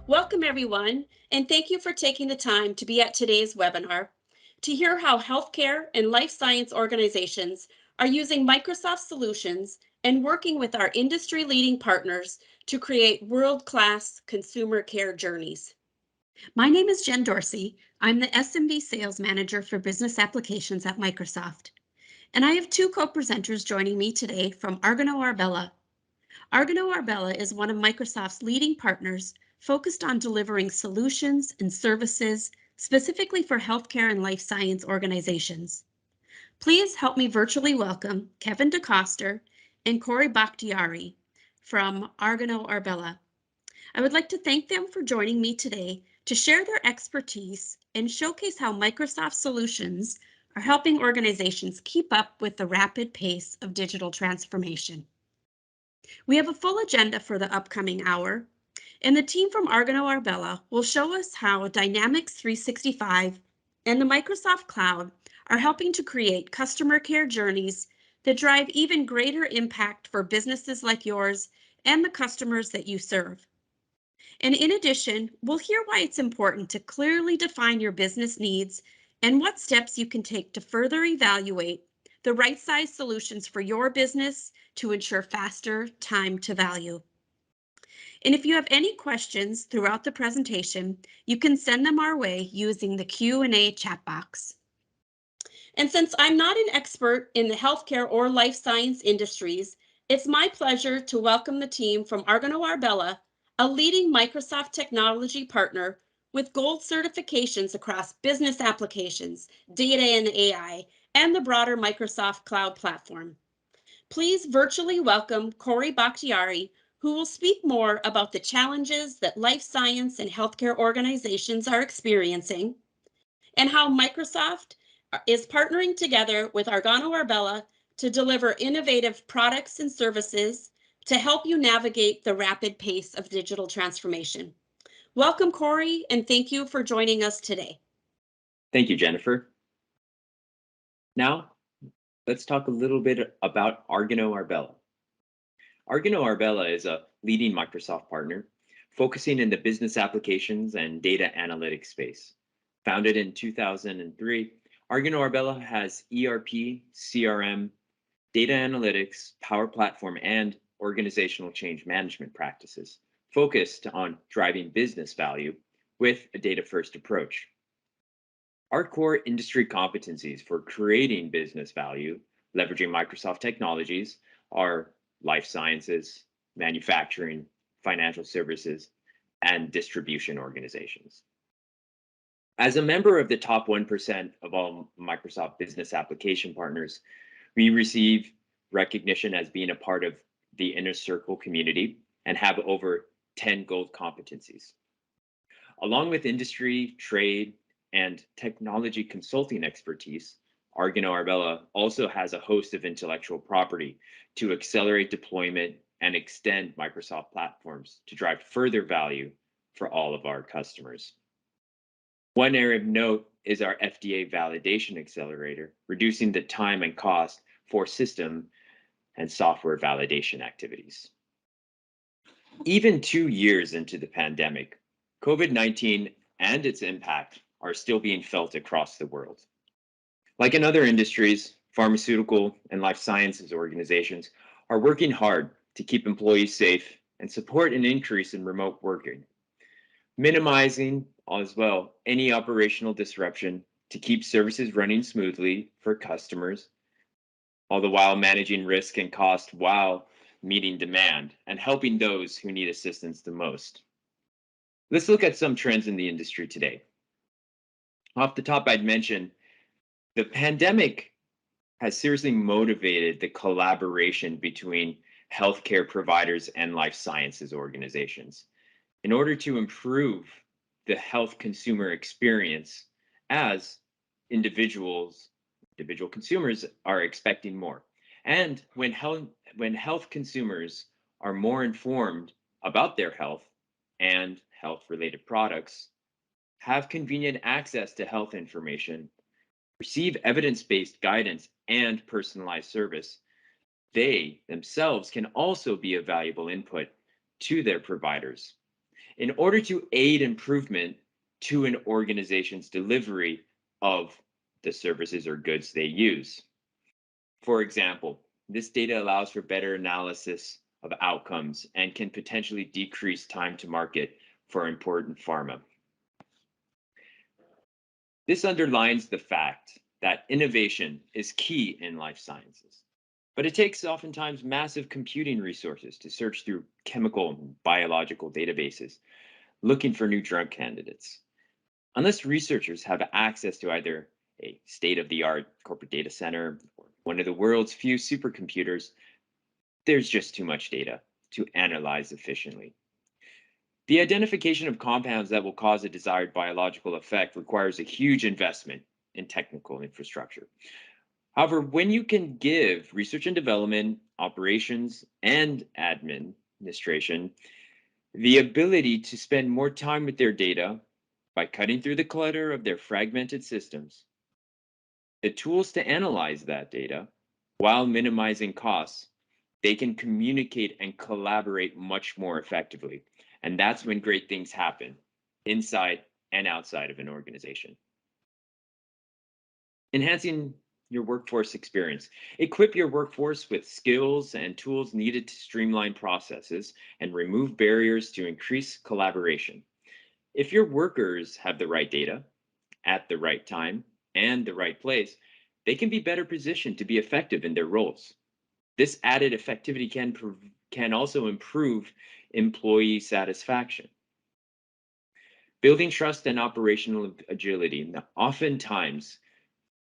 Welcome, everyone, and thank you for taking the time to be at today's webinar to hear how healthcare and life science organizations are using Microsoft solutions and working with our industry-leading partners to create world-class consumer care journeys. My name is Jen Dorsey. I'm the SMB Sales Manager for Business Applications at Microsoft, and I have two co-presenters joining me today from Argano Arbella. Argano Arbella is one of Microsoft's leading partners focused on delivering solutions and services specifically for healthcare and life science organizations. Please help me virtually welcome Kevin DeCoster and Corey Bakhtiari from Argano Arbella. I would like to thank them for joining me today to share their expertise and showcase how Microsoft solutions are helping organizations keep up with the rapid pace of digital transformation. We have a full agenda for the upcoming hour, and the team from Argano Arbella will show us how Dynamics 365 and the Microsoft Cloud are helping to create customer care journeys that drive even greater impact for businesses like yours and the customers that you serve. And in addition, we'll hear why it's important to clearly define your business needs and what steps you can take to further evaluate the right size solutions for your business to ensure faster time to value. And if you have any questions throughout the presentation, you can send them our way using the Q&A chat box. And since I'm not an expert in the healthcare or life science industries, it's my pleasure to welcome the team from Argano Arbella, a leading Microsoft technology partner with gold certifications across business applications, data and AI, and the broader Microsoft Cloud platform. Please virtually welcome Corey Bakhtiari, who will speak more about the challenges that life science and healthcare organizations are experiencing and how Microsoft is partnering together with Argano Arbella to deliver innovative products and services to help you navigate the rapid pace of digital transformation. Welcome, Corey, and thank you for joining us today. Thank you, Jennifer. Now, let's talk a little bit about Argano Arbella. Argano Arbella is a leading Microsoft partner focusing in the business applications and data analytics space. Founded in 2003, Argano Arbella has ERP, CRM, data analytics, Power Platform, and organizational change management practices focused on driving business value with a data-first approach. Our core industry competencies for creating business value, leveraging Microsoft technologies, are life sciences, manufacturing, financial services, and distribution organizations. As a member of the top 1% of all Microsoft business application partners, we receive recognition as being a part of the Inner Circle community and have over 10 gold competencies. Along with industry, trade, and technology consulting expertise, Argano Arbella also has a host of intellectual property to accelerate deployment and extend Microsoft platforms to drive further value for all of our customers. One area of note is our FDA validation accelerator, reducing the time and cost for system and software validation activities. Even 2 years into the pandemic, COVID-19 and its impact are still being felt across the world. Like in other industries, pharmaceutical and life sciences organizations are working hard to keep employees safe and support an increase in remote working, minimizing as well any operational disruption to keep services running smoothly for customers, all the while managing risk and cost while meeting demand and helping those who need assistance the most. Let's look at some trends in the industry today. Off the top, I'd mention the pandemic has seriously motivated the collaboration between healthcare providers and life sciences organizations in order to improve the health consumer experience as individual consumers are expecting more. And when health consumers are more informed about their health and health-related products, have convenient access to health information, receive evidence-based guidance and personalized service, they themselves can also be a valuable input to their providers. in order to aid improvement to an organization's delivery of the services or goods they use. For example, this data allows for better analysis of outcomes and can potentially decrease time to market for important pharma. This underlines the fact that innovation is key in life sciences, but it takes oftentimes massive computing resources to search through chemical and biological databases looking for new drug candidates. Unless researchers have access to either a state of the art corporate data center or one of the world's few supercomputers, there's just too much data to analyze efficiently. The identification of compounds that will cause a desired biological effect requires a huge investment in technical infrastructure. However, when you can give research and development, operations, and administration the ability to spend more time with their data by cutting through the clutter of their fragmented systems, the tools to analyze that data while minimizing costs, they can communicate and collaborate much more effectively. And that's when great things happen inside and outside of an organization. Enhancing your workforce experience. Equip your workforce with skills and tools needed to streamline processes and remove barriers to increase collaboration. If your workers have the right data at the right time and the right place, they can be better positioned to be effective in their roles. This added effectivity can also improve employee satisfaction. Building trust and operational agility. Now, oftentimes,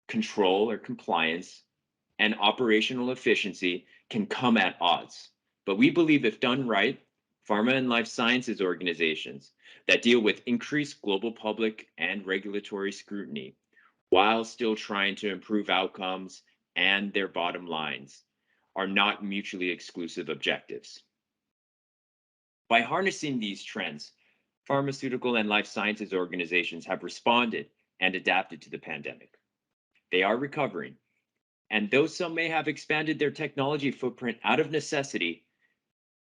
control or compliance and operational efficiency can come at odds. But we believe if done right, pharma and life sciences organizations that deal with increased global public and regulatory scrutiny while still trying to improve outcomes and their bottom lines are not mutually exclusive objectives. By harnessing these trends, pharmaceutical and life sciences organizations have responded and adapted to the pandemic. They are recovering, and though some may have expanded their technology footprint out of necessity,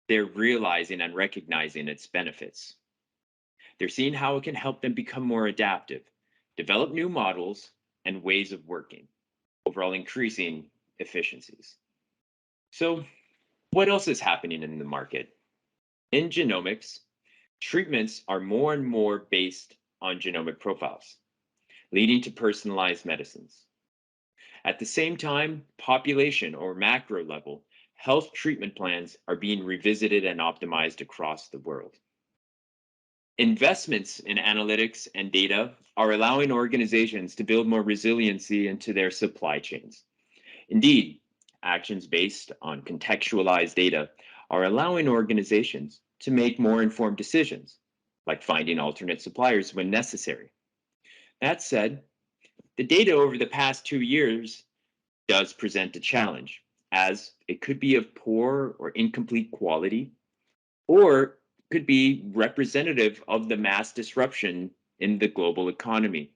they're realizing and recognizing its benefits. They're seeing how it can help them become more adaptive, develop new models and ways of working, overall increasing efficiencies. So, what else is happening in the market? In genomics, treatments are more and more based on genomic profiles, leading to personalized medicines. At the same time, population or macro level health treatment plans are being revisited and optimized across the world. Investments in analytics and data are allowing organizations to build more resiliency into their supply chains. Indeed, actions based on contextualized data are allowing organizations to make more informed decisions, like finding alternate suppliers when necessary. That said, the data over the past 2 years does present a challenge, as it could be of poor or incomplete quality, or could be representative of the mass disruption in the global economy.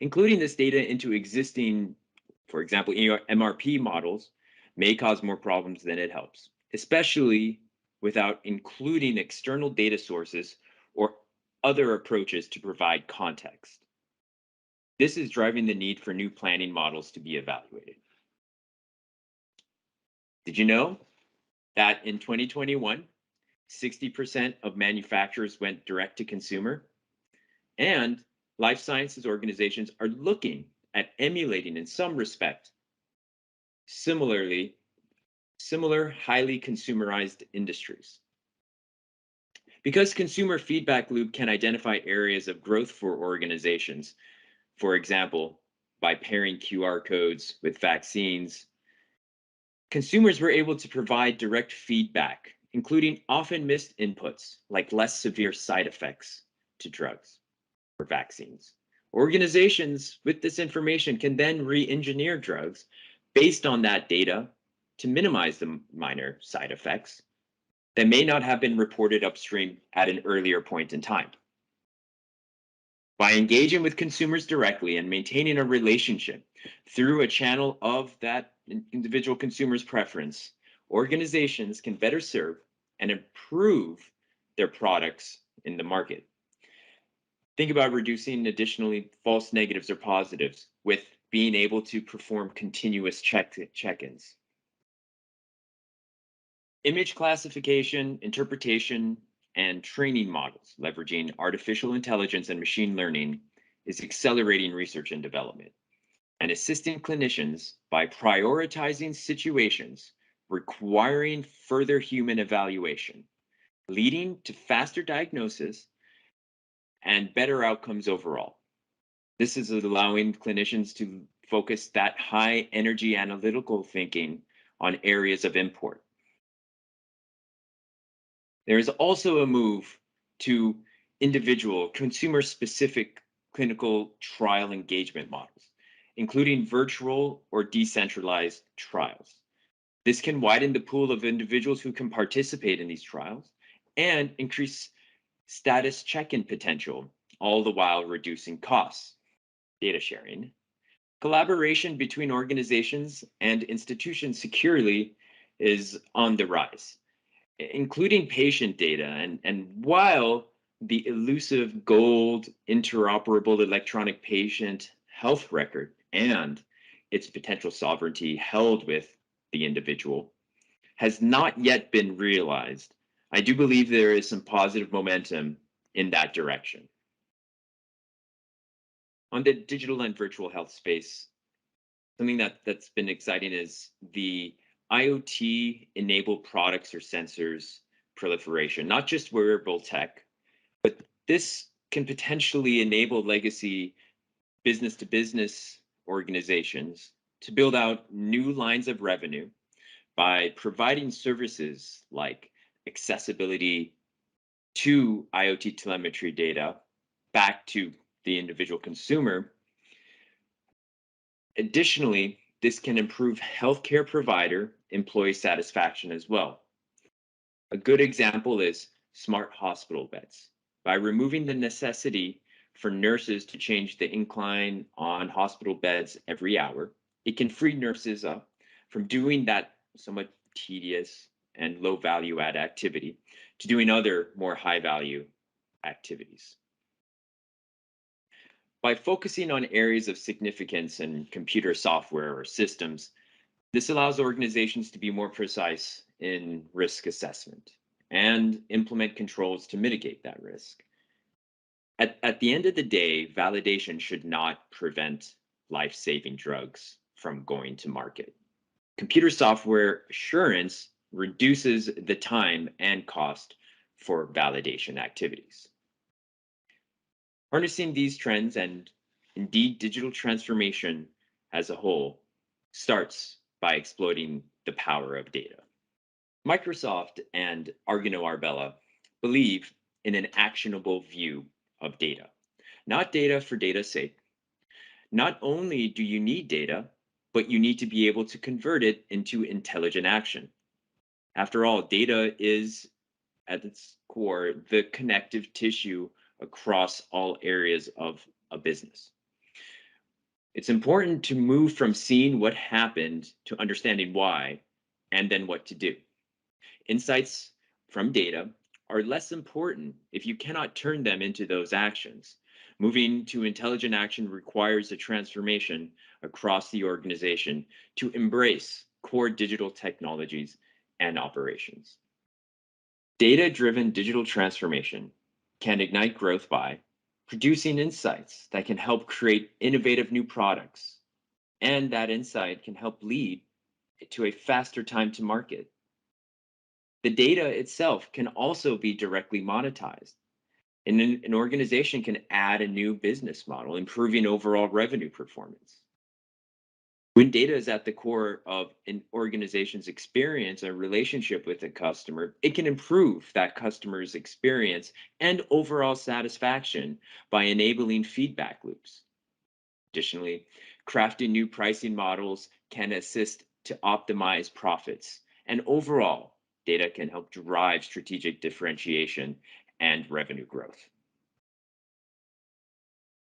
Including this data into existing, for example, MRP models may cause more problems than it helps, especially without including external data sources or other approaches to provide context. This is driving the need for new planning models to be evaluated. Did you know that in 2021, 60% of manufacturers went direct to consumer? And life sciences organizations are looking at emulating, in some respect, similar highly consumerized industries. Because consumer feedback loop can identify areas of growth for organizations, for example, by pairing QR codes with vaccines, consumers were able to provide direct feedback, including often missed inputs like less severe side effects to drugs or vaccines. Organizations with this information can then re-engineer drugs based on that data to minimize the minor side effects that may not have been reported upstream at an earlier point in time. By engaging with consumers directly and maintaining a relationship through a channel of that individual consumer's preference, organizations can better serve and improve their products in the market. Think about reducing additionally false negatives or positives with being able to perform continuous check-ins. Image classification, interpretation, and training models leveraging artificial intelligence and machine learning is accelerating research and development and assisting clinicians by prioritizing situations requiring further human evaluation, leading to faster diagnosis and better outcomes overall. This is allowing clinicians to focus that high energy analytical thinking on areas of import. There is also a move to individual, consumer specific clinical trial engagement models, including virtual or decentralized trials. This can widen the pool of individuals who can participate in these trials and increase status check in potential, all the while reducing costs. Data sharing. Collaboration between organizations and institutions securely is on the rise, including patient data. And while the elusive gold interoperable electronic patient health record and its potential sovereignty held with the individual has not yet been realized, I do believe there is some positive momentum in that direction. On the digital and virtual health space, something that's been exciting is the IoT enabled products or sensors proliferation, not just wearable tech, but this can potentially enable legacy business to business organizations to build out new lines of revenue by providing services like accessibility to IoT telemetry data back to the individual consumer. Additionally, this can improve healthcare provider employee satisfaction as well. A good example is smart hospital beds. By removing the necessity for nurses to change the incline on hospital beds every hour, it can free nurses up from doing that somewhat tedious and low value add activity to doing other more high value activities. By focusing on areas of significance in computer software or systems, this allows organizations to be more precise in risk assessment and implement controls to mitigate that risk. At the end of the day, validation should not prevent life saving drugs from going to market. Computer software assurance reduces the time and cost for validation activities. Harnessing these trends and indeed digital transformation as a whole starts by exploiting the power of data. Microsoft and Argano Arbella believe in an actionable view of data, not data for data's sake. Not only do you need data, but you need to be able to convert it into intelligent action. After all, data is at its core the connective tissue across all areas of a business. It's important to move from seeing what happened to understanding why and then what to do. Insights from data are less important if you cannot turn them into those actions. Moving to intelligent action requires a transformation across the organization to embrace core digital technologies and operations. Data-driven digital transformation can ignite growth by producing insights that can help create innovative new products, and that insight can help lead to a faster time to market. The data itself can also be directly monetized. And an organization can add a new business model, improving overall revenue performance. When data is at the core of an organization's experience and relationship with a customer, it can improve that customer's experience and overall satisfaction by enabling feedback loops. Additionally, crafting new pricing models can assist to optimize profits. And overall, data can help drive strategic differentiation and revenue growth.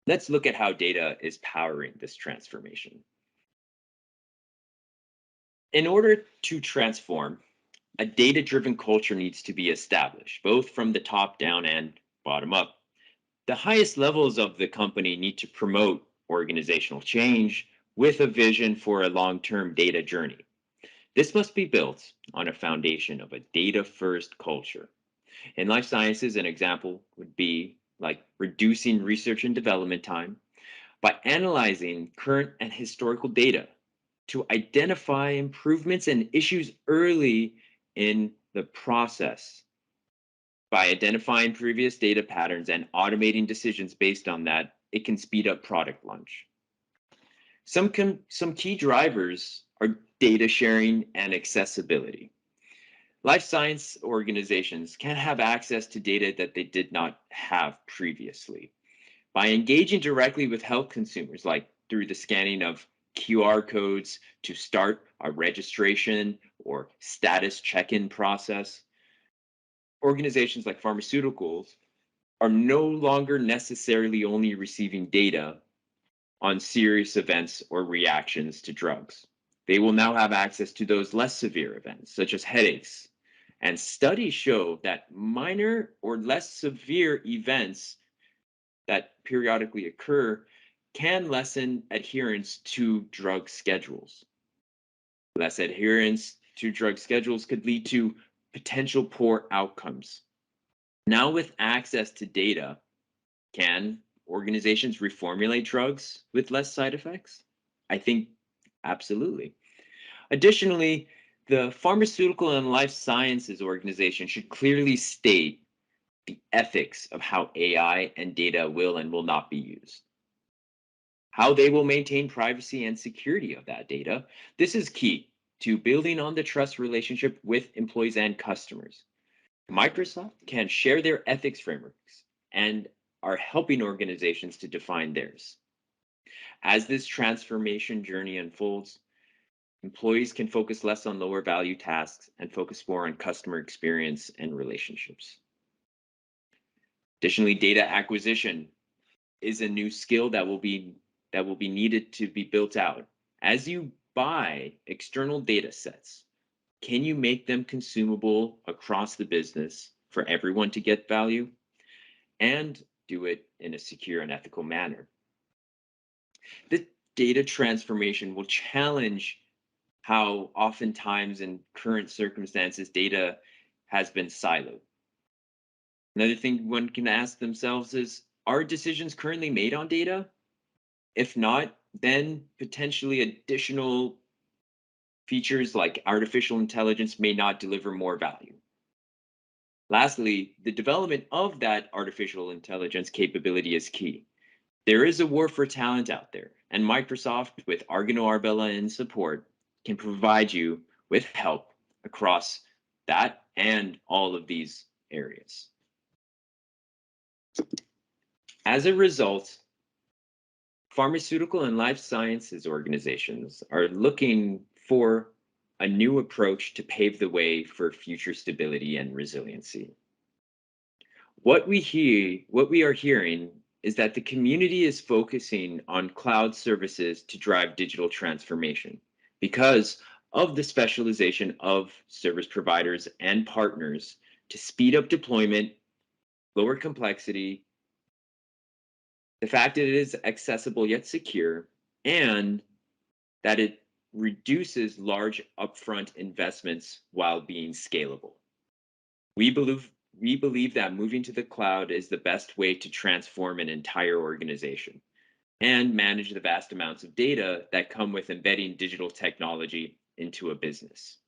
Let's look at how data is powering this transformation. In order to transform, a data-driven culture needs to be established, both from the top down and bottom up. The highest levels of the company need to promote organizational change with a vision for a long term data journey. This must be built on a foundation of a data first culture. In life sciences, an example would be like reducing research and development time by analyzing current and historical data to identify improvements and issues early in the process. By identifying previous data patterns and automating decisions based on that, it can speed up product launch. Some key drivers are data sharing and accessibility. Life science organizations can have access to data that they did not have previously. By engaging directly with health consumers, like through the scanning of QR codes to start a registration or status check in process, organizations like pharmaceuticals are no longer necessarily only receiving data on serious events or reactions to drugs. They will now have access to those less severe events, such as headaches. And studies show that minor or less severe events that periodically occur can lessen adherence to drug schedules. Less adherence to drug schedules could lead to potential poor outcomes. Now, with access to data, can organizations reformulate drugs with less side effects? I think absolutely. Additionally, the pharmaceutical and life sciences organization should clearly state the ethics of how AI and data will and will not be used, how they will maintain privacy and security of that data. This is key to building on the trust relationship with employees and customers. Microsoft can share their ethics frameworks and are helping organizations to define theirs. As this transformation journey unfolds, employees can focus less on lower value tasks and focus more on customer experience and relationships. Additionally, data acquisition is a new skill that will be needed to be built out. As you buy external data sets, can you make them consumable across the business for everyone to get value and do it in a secure and ethical manner? The data transformation will challenge how oftentimes in current circumstances data has been siloed. Another thing one can ask themselves is, are decisions currently made on data? If not, then potentially additional features like artificial intelligence may not deliver more value. Lastly, the development of that artificial intelligence capability is key. There is a war for talent out there, and Microsoft, with Argano Arbella in support, can provide you with help across that and all of these areas. As a result, pharmaceutical and life sciences organizations are looking for a new approach to pave the way for future stability and resiliency. What we are hearing is that the community is focusing on cloud services to drive digital transformation because of the specialization of service providers and partners to speed up deployment, lower complexity, the fact that it is accessible yet secure, and that it reduces large upfront investments while being scalable. We believe we believe that moving to the cloud is the best way to transform an entire organization and manage the vast amounts of data that come with embedding digital technology into a business.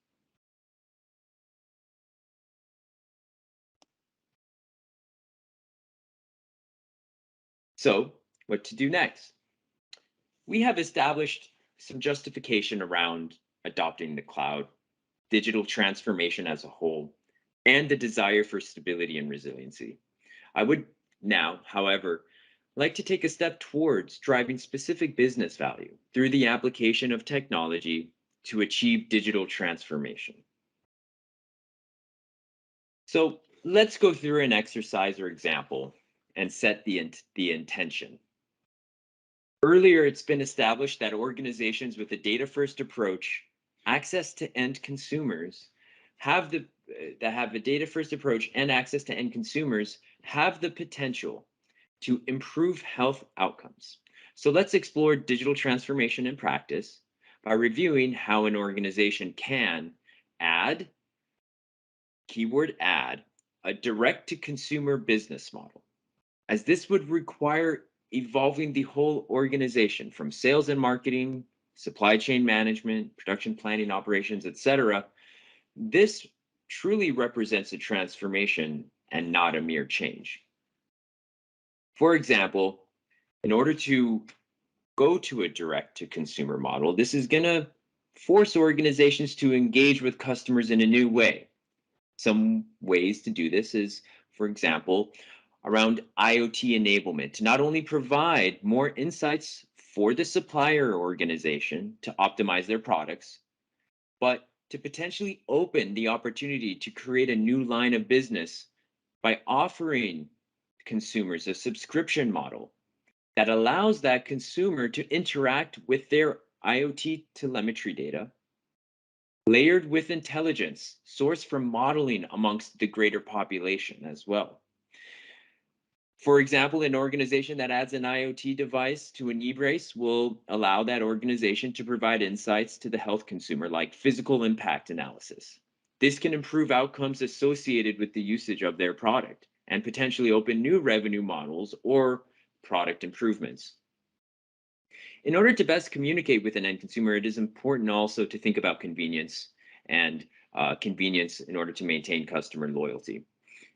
So, what to do next? We have established some justification around adopting the cloud, digital transformation as a whole, and the desire for stability and resiliency. I would now, however, like to take a step towards driving specific business value through the application of technology to achieve digital transformation. So let's go through an exercise or example and set the intention. Earlier, it's been established that organizations with a data first approach, access to end consumers, have the that have a data first approach and access to end consumers have the potential to improve health outcomes. So let's explore digital transformation in practice by reviewing how an organization can add, keyword add, a direct to consumer business model, as this would require evolving the whole organization from sales and marketing, supply chain management, production planning, operations, etc. This truly represents a transformation and not a mere change. For example, in order to go to a direct to consumer model, this is going to force organizations to engage with customers in a new way. Some ways to do this is, for example, around IoT enablement to not only provide more insights for the supplier organization to optimize their products, but to potentially open the opportunity to create a new line of business by offering consumers a subscription model that allows that consumer to interact with their IoT telemetry data, layered with intelligence sourced from modeling amongst the greater population as well. For example, an organization that adds an IoT device to an e-brace will allow that organization to provide insights to the health consumer, like physical impact analysis. This can improve outcomes associated with the usage of their product and potentially open new revenue models or product improvements. In order to best communicate with an end consumer, it is important also to think about convenience and convenience in order to maintain customer loyalty.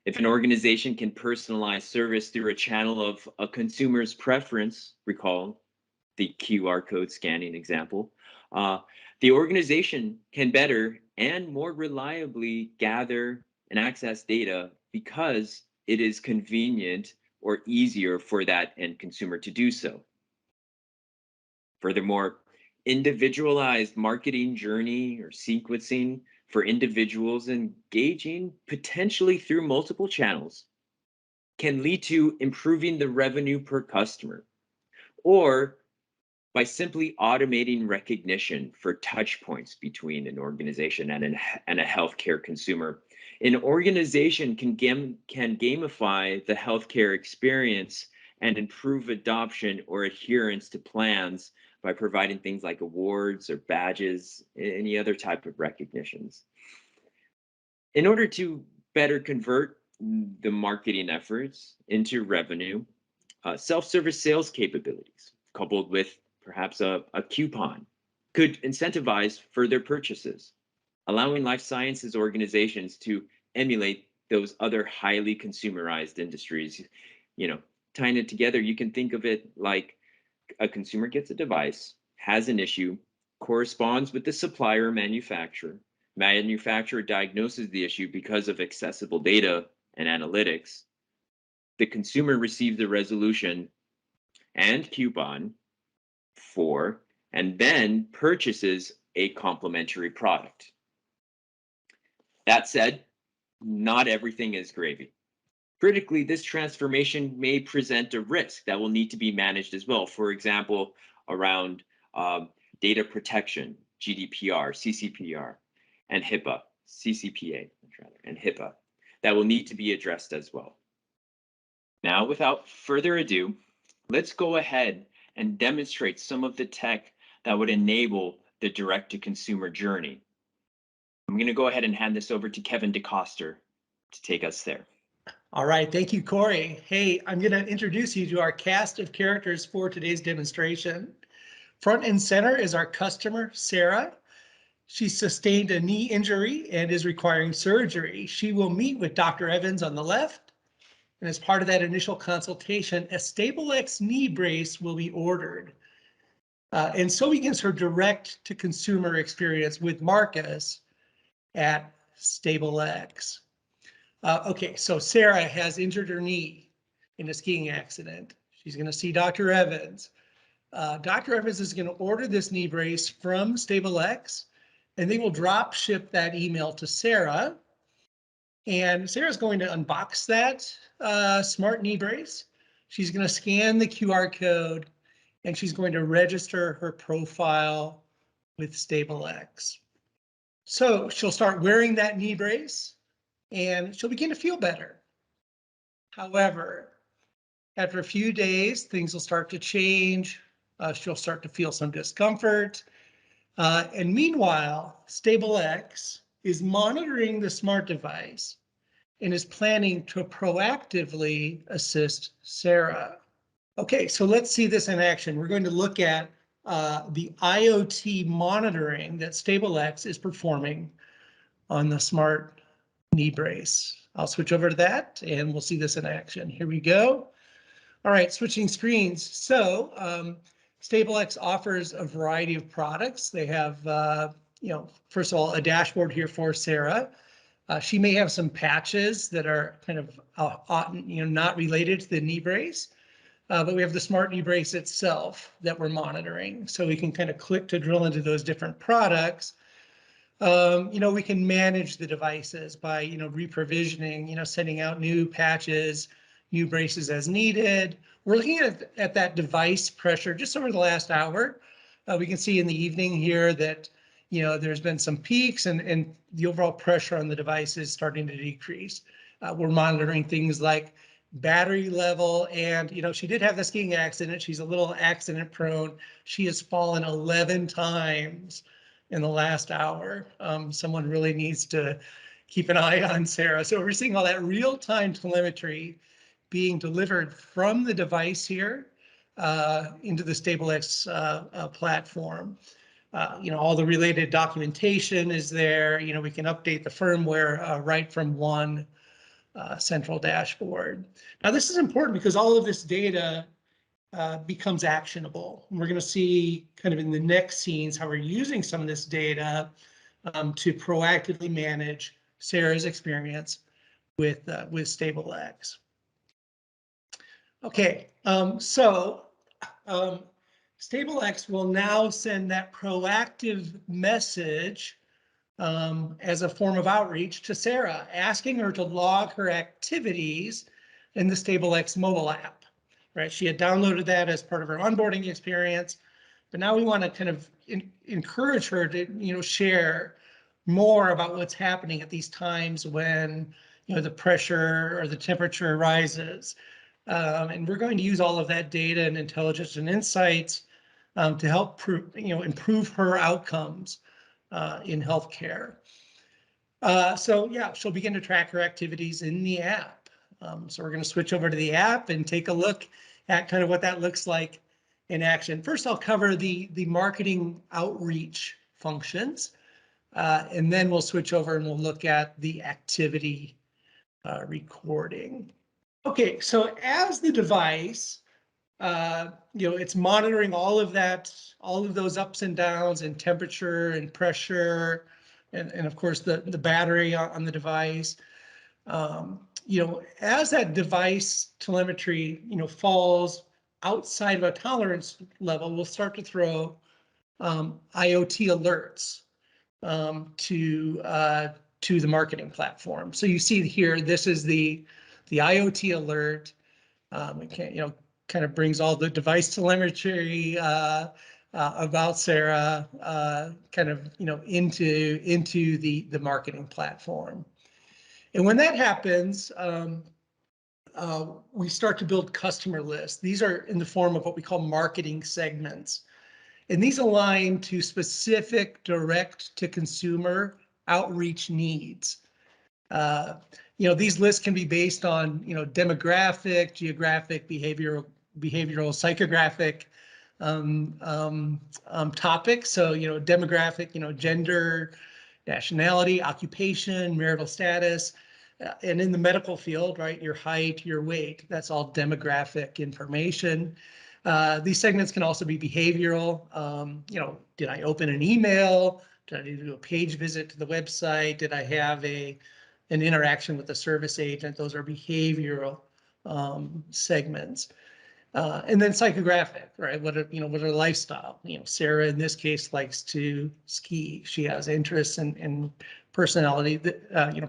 If an organization can personalize service through a channel of a consumer's preference, recall the QR code scanning example, uh, the organization can better and more reliably gather and access data because it is convenient or easier for that end consumer to do so. Furthermore, individualized marketing journey or sequencing for individuals engaging potentially through multiple channels can lead to improving the revenue per customer, or by simply automating recognition for touch points between an organization and a healthcare consumer. An organization can gamify the healthcare experience and improve adoption or adherence to plans by providing things like awards or badges, any other type of recognitions. In order to better convert the marketing efforts into revenue, self-service sales capabilities, coupled with perhaps a coupon, could incentivize further purchases, allowing life sciences organizations to emulate those other highly consumerized industries. You know, tying it together, you can think of it like a consumer gets a device, has an issue, corresponds with the supplier or manufacturer. Manufacturer diagnoses the issue because of accessible data and analytics. The consumer receives a resolution and coupon for, and then purchases a complementary product. That said, not everything is gravy. Critically, this transformation may present a risk that will need to be managed as well. For example, around data protection, GDPR, CCPR, and HIPAA, CCPA, rather, and HIPAA, that will need to be addressed as well. Now, without further ado, let's go ahead and demonstrate some of the tech that would enable the direct-to-consumer journey. I'm going to go ahead and hand this over to Kevin DeCoster to take us there. All right, thank you, Corey. Hey, I'm going to introduce you to our cast of characters for today's demonstration. Front and center is our customer, Sarah. She sustained a knee injury and is requiring surgery. She will meet with Dr. Evans on the left, and as part of that initial consultation, a StableX knee brace will be ordered. And so begins her direct-to-consumer experience with Marcus at StableX. Okay, so Sarah has injured her knee in a skiing accident. She's going to see Dr. Evans. Dr. Evans is going to order this knee brace from StableX, and they will drop ship that email to Sarah. And Sarah's going to unbox that smart knee brace. She's going to scan the QR code, and she's going to register her profile with StableX. So she'll start wearing that knee brace, and she'll begin to feel better. However, after a few days, things will start to change. She'll start to feel some discomfort. And meanwhile, StableX is monitoring the smart device and is planning to proactively assist Sarah. Okay, so let's see this in action. We're going to look at the IoT monitoring that StableX is performing on the smart knee brace. I'll switch over to that and we'll see this in action. Here we go. All right, switching screens. So StableX offers a variety of products. They have, first of all, a dashboard here for Sarah. She may have some patches that are kind of, not related to the knee brace. But we have the smart knee brace itself that we're monitoring. So we can kind of click to drill into those different products. We can manage the devices by, reprovisioning, sending out new patches, new braces as needed. We're looking at that device pressure just over the last hour. We can see in the evening here that, there's been some peaks and the overall pressure on the device is starting to decrease. We're monitoring things like battery level and, she did have the skiing accident. She's a little accident prone. She has fallen 11 times in the last hour. Someone really needs to keep an eye on Sarah. So we're seeing all that real-time telemetry being delivered from the device here into the StableX platform. All the related documentation is there. We can update the firmware right from one central dashboard. Now, this is important because all of this data becomes actionable. And we're going to see kind of in the next scenes how we're using some of this data to proactively manage Sarah's experience with StableX. Okay, StableX will now send that proactive message as a form of outreach to Sarah, asking her to log her activities in the StableX mobile app. Right, she had downloaded that as part of her onboarding experience, but now we want to kind of encourage her to, share more about what's happening at these times when, the pressure or the temperature rises. And we're going to use all of that data and intelligence and insights to help improve her outcomes in healthcare. She'll begin to track her activities in the app. So we're going to switch over to the app and take a look at kind of what that looks like in action. First, I'll cover the marketing outreach functions, and then we'll switch over and we'll look at the activity recording. Okay, so as the device, it's monitoring all of that, all of those ups and downs in temperature and pressure, and of course the battery on the device. As that device telemetry, falls outside of a tolerance level, we'll start to throw IoT alerts to the marketing platform. So you see here, this is the IoT alert. It kind of brings all the device telemetry about Sarah, into the marketing platform. And when that happens, we start to build customer lists. These are in the form of what we call marketing segments. And these align to specific direct to consumer outreach needs. These lists can be based on, demographic, geographic, behavioral, psychographic topics. So, demographic, gender, nationality, occupation, marital status, and in the medical field, right, your height, your weight, that's all demographic information. These segments can also be behavioral. Did I open an email? Did I do a page visit to the website? Did I have an interaction with a service agent? Those are behavioral segments. And then psychographic, right? What are lifestyle? Sarah in this case likes to ski. She has interests in personality,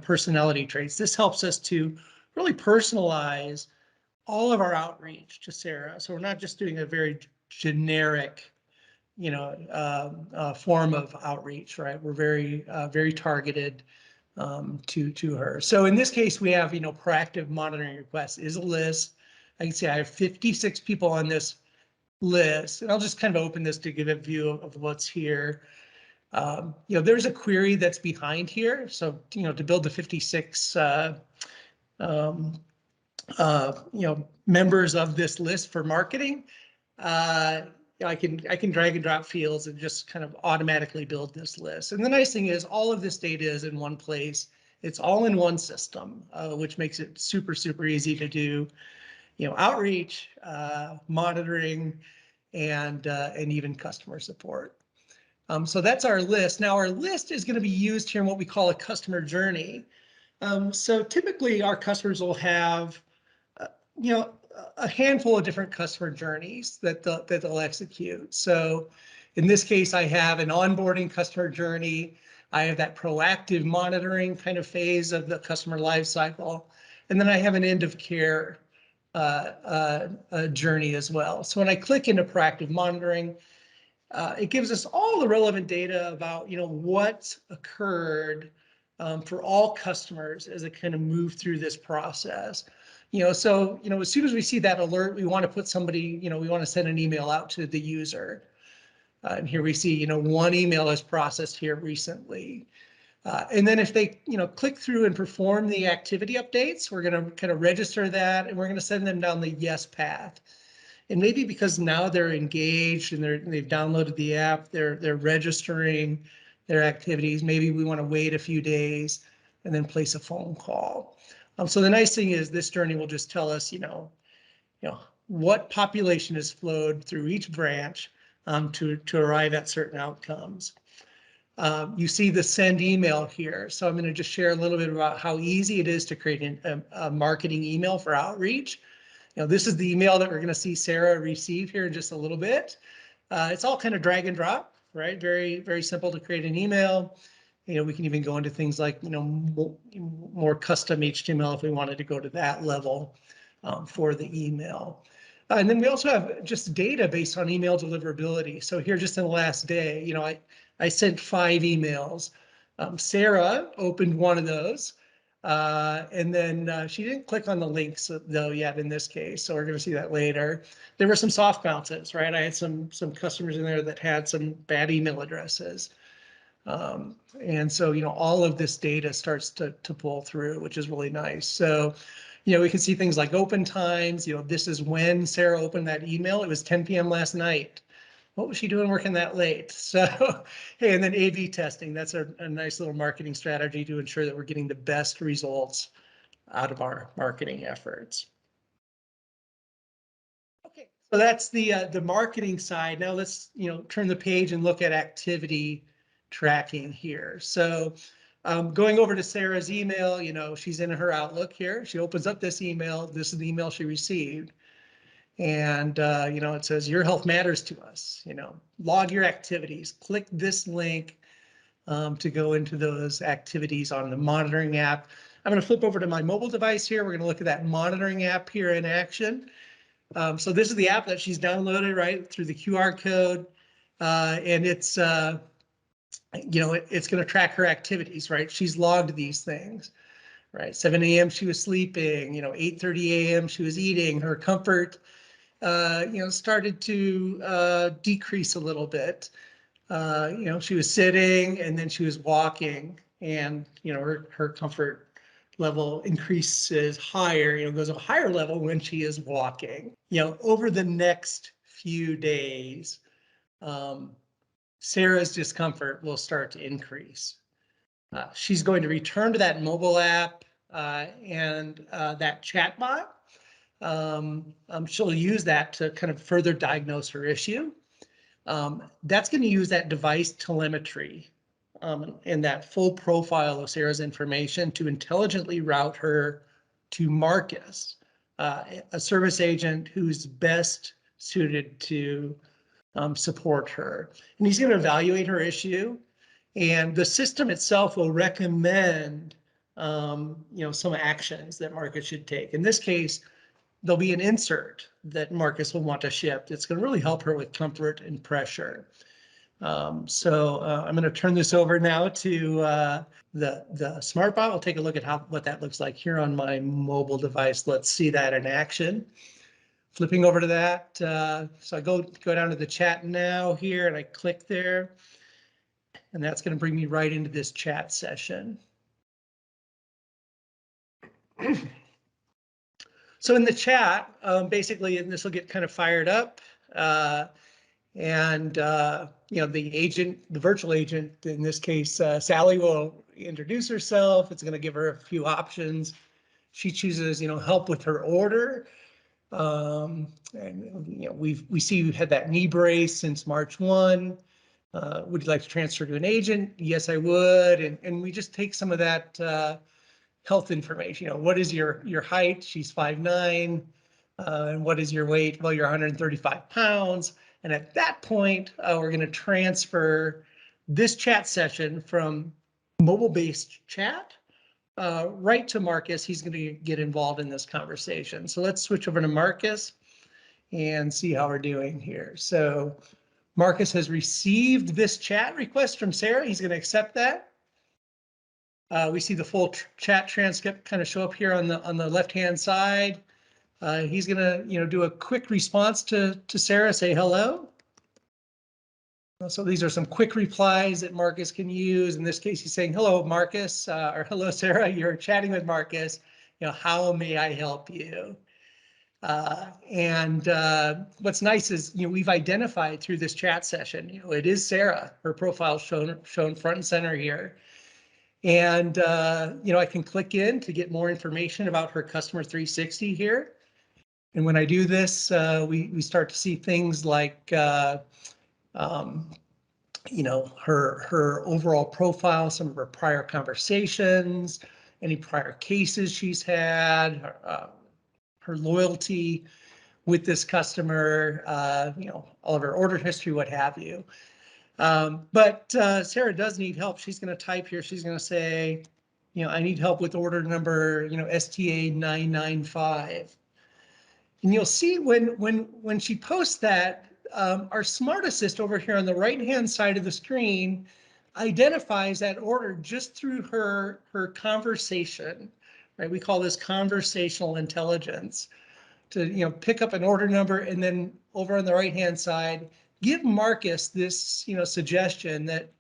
personality traits. This helps us to really personalize all of our outreach to Sarah. So we're not just doing a very generic, form of outreach, right? We're very, very targeted to her. So in this case, we have, proactive monitoring requests is a list. I can see I have 56 people on this list, and I'll just kind of open this to give a view of what's here. There's a query that's behind here. So, to build the 56, members of this list for marketing, I can drag and drop fields and just kind of automatically build this list. And the nice thing is all of this data is in one place. It's all in one system, which makes it super, super easy to do, outreach, monitoring, and even customer support. So that's our list. Now our list is going to be used here in what we call a customer journey. So typically our customers will have, a handful of different customer journeys that they'll execute. So in this case, I have an onboarding customer journey. I have that proactive monitoring kind of phase of the customer life cycle. And then I have an end of care journey as well. So when I click into proactive monitoring, it gives us all the relevant data about, what occurred for all customers as it kind of moved through this process. So, as soon as we see that alert, we want to put somebody, we want to send an email out to the user. And here we see, one email is processed here recently. And then if they, click through and perform the activity updates, we're going to kind of register that and we're going to send them down the yes path. And maybe because now they're engaged and they've downloaded the app, they're registering their activities. Maybe we want to wait a few days and then place a phone call. So the nice thing is this journey will just tell us, what population has flowed through each branch to arrive at certain outcomes. You see the send email here. So I'm going to just share a little bit about how easy it is to create a marketing email for outreach. This is the email that we're going to see Sarah receive here in just a little bit. It's all kind of drag and drop, right? Very, very simple to create an email. We can even go into things like, more custom HTML if we wanted to go to that level for the email. And then we also have just data based on email deliverability. So here just in the last day, I sent 5 emails. Sarah opened one of those. And then she didn't click on the links though yet in this case, so we're going to see that later. There were some soft bounces, right? I had some customers in there that had some bad email addresses. And so, all of this data starts to pull through, which is really nice. So, we can see things like open times. This is when Sarah opened that email. It was 10 p.m. last night. What was she doing working that late? So, hey, and then A/B testing. That's a nice little marketing strategy to ensure that we're getting the best results out of our marketing efforts. Okay, so that's the marketing side. Now let's turn the page and look at activity tracking here. So going over to Sarah's email, she's in her Outlook here. She opens up this email. This is the email she received. And, it says your health matters to us, log your activities, click this link to go into those activities on the monitoring app. I'm going to flip over to my mobile device here. We're going to look at that monitoring app here in action. So this is the app that she's downloaded right through the QR code. And it's, it's going to track her activities, right? She's logged these things, right? 7 a.m. she was sleeping, 8:30 a.m. she was eating. Her comfort started to decrease a little bit. She was sitting and then she was walking, and her comfort level increases higher, goes to a higher level when she is walking. Over the next few days, Sarah's discomfort will start to increase. She's going to return to that mobile app and that chat bot. She'll use that to kind of further diagnose her issue. That's going to use that device telemetry and that full profile of Sarah's information to intelligently route her to Marcus, a service agent who's best suited to support her. And he's going to evaluate her issue, and the system itself will recommend some actions that Marcus should take. In this case, there'll be an insert that Marcus will want to ship. It's going to really help her with comfort and pressure. I'm going to turn this over now to the SmartBot. We'll take a look at what that looks like here on my mobile device. Let's see that in action. Flipping over to that, so I go down to the chat now here, and I click there, and that's going to bring me right into this chat session. So in the chat, basically, and this will get kind of fired up, and the virtual agent, in this case, Sally, will introduce herself. It's going to give her a few options. She chooses, help with her order. And we see you had that knee brace since March 1. Would you like to transfer to an agent? Yes, I would. And we just take some of that health information. What is your height? She's 5'9". And what is your weight? Well, you're 135 pounds. And at that point, we're going to transfer this chat session from mobile-based chat right to Marcus. He's going to get involved in this conversation. So let's switch over to Marcus and see how we're doing here. So Marcus has received this chat request from Sarah. He's going to accept that. We see the full chat transcript kind of show up here on the left-hand side. He's going to do a quick response to Sarah, say hello. So these are some quick replies that Marcus can use. In this case, he's saying, hello, Marcus, or hello, Sarah, you're chatting with Marcus. How may I help you? What's nice is, we've identified through this chat session, it is Sarah. Her profile shown front and center here. And, I can click in to get more information about her Customer 360 here. And when I do this, we start to see things like, her overall profile, some of her prior conversations, any prior cases she's had, her loyalty with this customer, all of her order history, what have you. But Sarah does need help. She's going to type here. She's going to say, I need help with order number, STA 995. And you'll see when she posts that, our Smart Assist over here on the right-hand side of the screen identifies that order just through her conversation, right? We call this conversational intelligence to, pick up an order number and then over on the right-hand side, give Marcus this, suggestion that,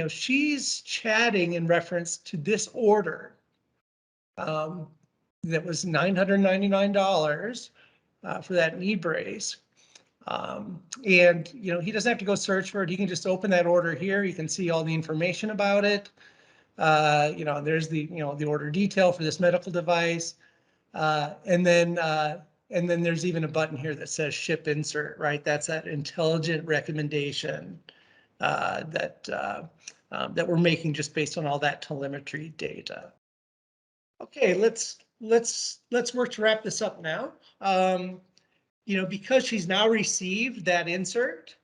she's chatting in reference to this order that was $999 for that knee brace. And he doesn't have to go search for it. He can just open that order here. You can see all the information about it. There's the the order detail for this medical device, and then there's even a button here that says ship insert. Right, that's that intelligent recommendation that we're making just based on all that telemetry data. Okay, let's work to wrap this up now. Because she's now received that insert,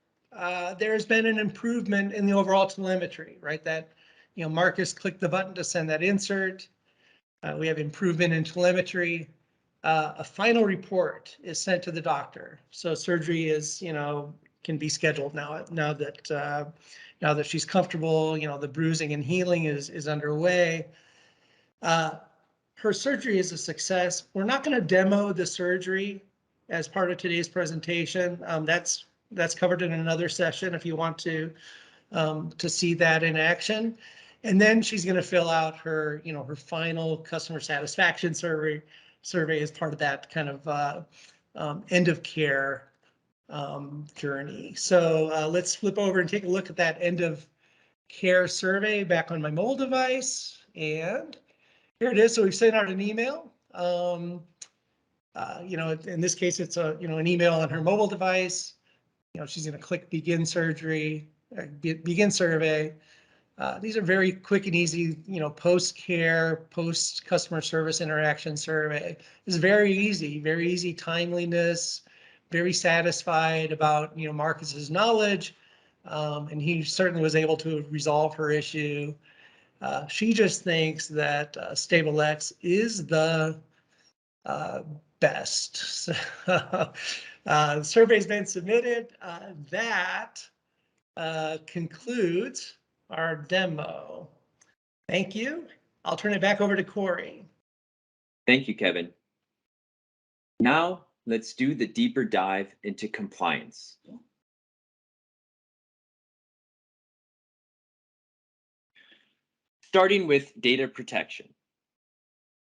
there's been an improvement in the overall telemetry, right? That, Marcus clicked the button to send that insert. We have improvement in telemetry. A final report is sent to the doctor. So surgery is, can be scheduled now that she's comfortable, the bruising and healing is underway. Her surgery is a success. We're not going to demo the surgery as part of today's presentation. That's covered in another session if you want to see that in action. And then she's going to fill out her, her final customer satisfaction survey as part of that kind of end of care journey. So let's flip over and take a look at that end of care survey back on my mobile device. And here it is. So we've sent out an email. In this case, it's an email on her mobile device. She's going to click begin surgery, begin survey. These are very quick and easy, post-care, post-customer service interaction survey. It's very easy timeliness, very satisfied about, Marcus's knowledge. And he certainly was able to resolve her issue. She just thinks that StableX is the best. So, the survey's been submitted. That concludes our demo. Thank you. I'll turn it back over to Corey. Thank you, Kevin. Now, let's do the deeper dive into compliance. Starting with data protection.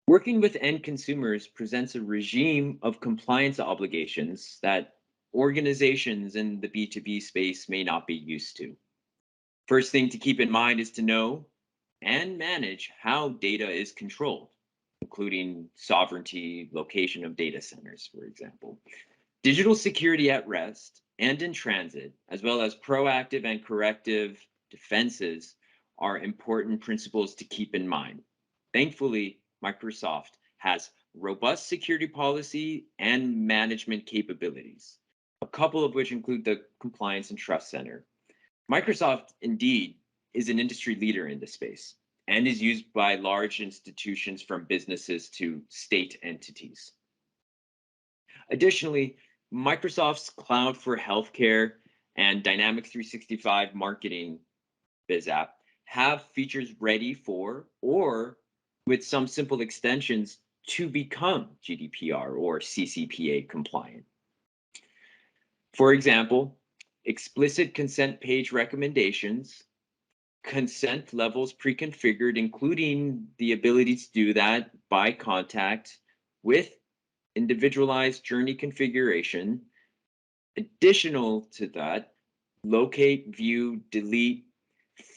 Working with end consumers presents a regime of compliance obligations that organizations in the B2B space may not be used to. First thing to keep in mind is to know and manage how data is controlled, including sovereignty, location of data centers, for example, digital security at rest and in transit, as well as proactive and corrective defenses are important principles to keep in mind. Thankfully, Microsoft has robust security policy and management capabilities, a couple of which include the Compliance and Trust Center. Microsoft, indeed, is an industry leader in this space and is used by large institutions from businesses to state entities. Additionally, Microsoft's Cloud for Healthcare and Dynamics 365 Marketing Biz app have features ready for or with some simple extensions to become GDPR or CCPA compliant. For example, explicit consent page recommendations, consent levels pre-configured, including the ability to do that by contact with individualized journey configuration. Additional to that, locate, view, delete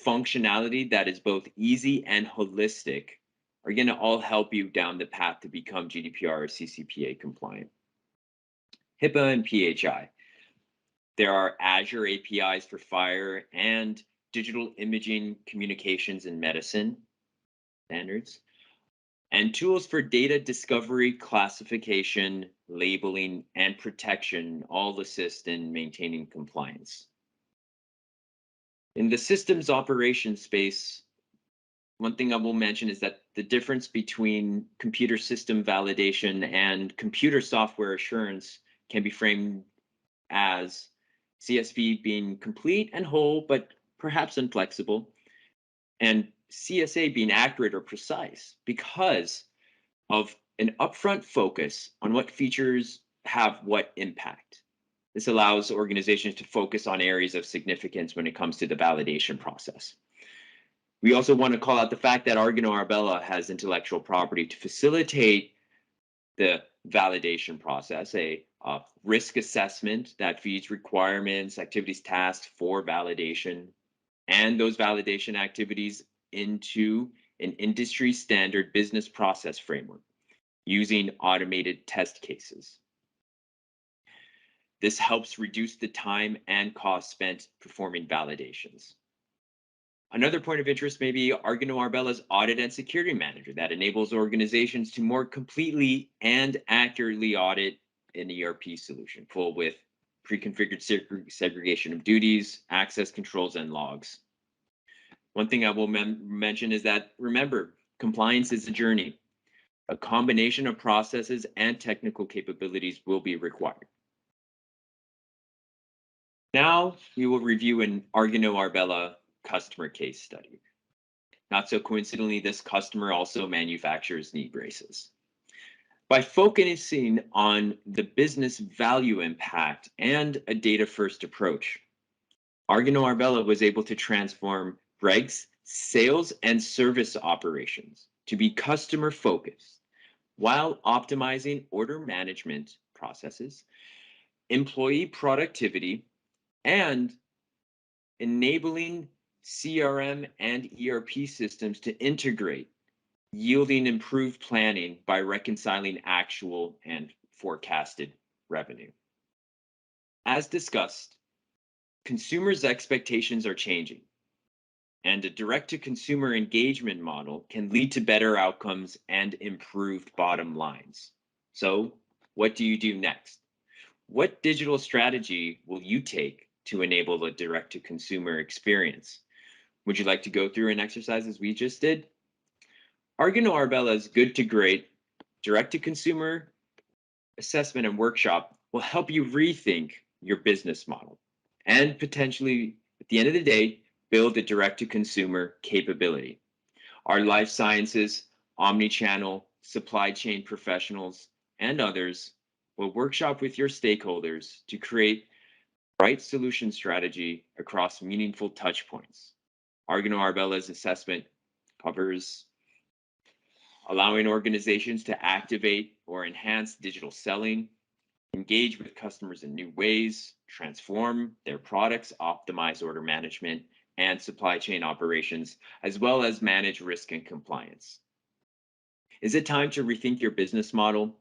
functionality that is both easy and holistic are going to all help you down the path to become GDPR or CCPA compliant. HIPAA and PHI. There are Azure APIs for FHIR and digital imaging, communications, and medicine standards, and tools for data discovery, classification, labeling, and protection all assist in maintaining compliance. In the systems operations space, one thing I will mention is that the difference between computer system validation and computer software assurance can be framed as CSV being complete and whole, but perhaps inflexible, and CSA being accurate or precise because of an upfront focus on what features have what impact. This allows organizations to focus on areas of significance when it comes to the validation process. We also want to call out the fact that Argano Arbella has intellectual property to facilitate the validation process, a risk assessment that feeds requirements, activities, tasks for validation, and those validation activities into an industry standard business process framework using automated test cases. This helps reduce the time and cost spent performing validations. Another point of interest may be Argano Arbella's Audit and Security Manager that enables organizations to more completely and accurately audit an ERP solution, full with pre-configured segregation of duties, access controls, and logs. One thing I will mention is that, remember, compliance is a journey. A combination of processes and technical capabilities will be required. Now we will review an Argano Arbella customer case study. Not so coincidentally, this customer also manufactures knee braces. By focusing on the business value impact and a data-first approach, Argano Arbella was able to transform Greg's sales and service operations to be customer-focused while optimizing order management processes, employee productivity, and enabling CRM and ERP systems to integrate, yielding improved planning by reconciling actual and forecasted revenue. As discussed, consumers' expectations are changing, and a direct-to-consumer engagement model can lead to better outcomes and improved bottom lines. So, what do you do next? What digital strategy will you take to enable a direct-to-consumer experience? Would you like to go through an exercise as we just did? Argano Arbella's Good to Great direct-to-consumer assessment and workshop will help you rethink your business model and potentially At the end of the day, build a direct-to-consumer capability. Our life sciences, omni-channel, supply chain professionals, and others will workshop with your stakeholders to create the right solution strategy across meaningful touch points. Argano Arbella's assessment covers allowing organizations to activate or enhance digital selling, engage with customers in new ways, transform their products, optimize order management and supply chain operations, as well as manage risk and compliance. Is it time to rethink your business model,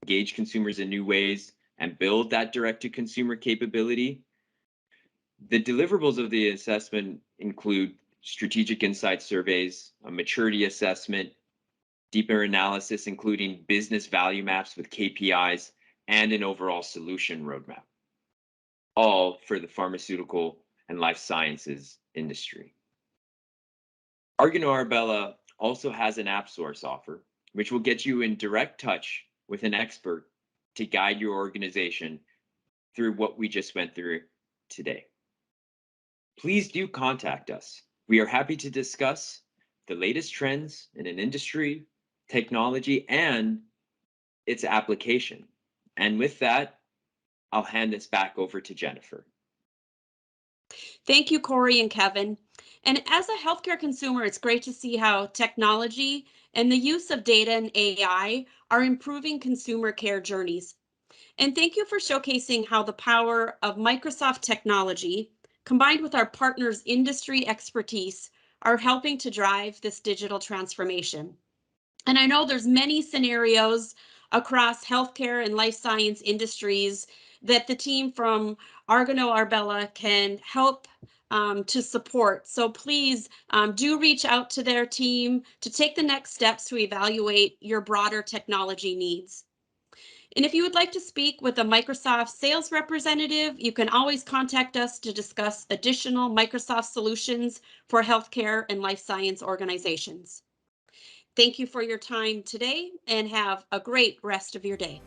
engage consumers in new ways, and build that direct-to-consumer capability? The deliverables of the assessment include strategic insight surveys, a maturity assessment, deeper analysis, including business value maps with KPIs, and an overall solution roadmap, all for the pharmaceutical and life sciences industry. Argano Arbella also has an app source offer, which will get you in direct touch with an expert to guide your organization through what we just went through today. Please do contact us. We are happy to discuss the latest trends in an industry, technology, and its application. And with that, I'll hand this back over to Jennifer. Thank you, Corey and Kevin. And as a healthcare consumer, it's great to see how technology and the use of data and AI are improving consumer care journeys. And thank you for showcasing how the power of Microsoft technology, combined with our partners' industry expertise, are helping to drive this digital transformation. And I know there's many scenarios across healthcare and life science industries that the team from Argano Arbella can help to support. So please do reach out to their team to take the next steps to evaluate your broader technology needs. And if you would like to speak with a Microsoft sales representative, you can always contact us to discuss additional Microsoft solutions for healthcare and life science organizations. Thank you for your time today and have a great rest of your day.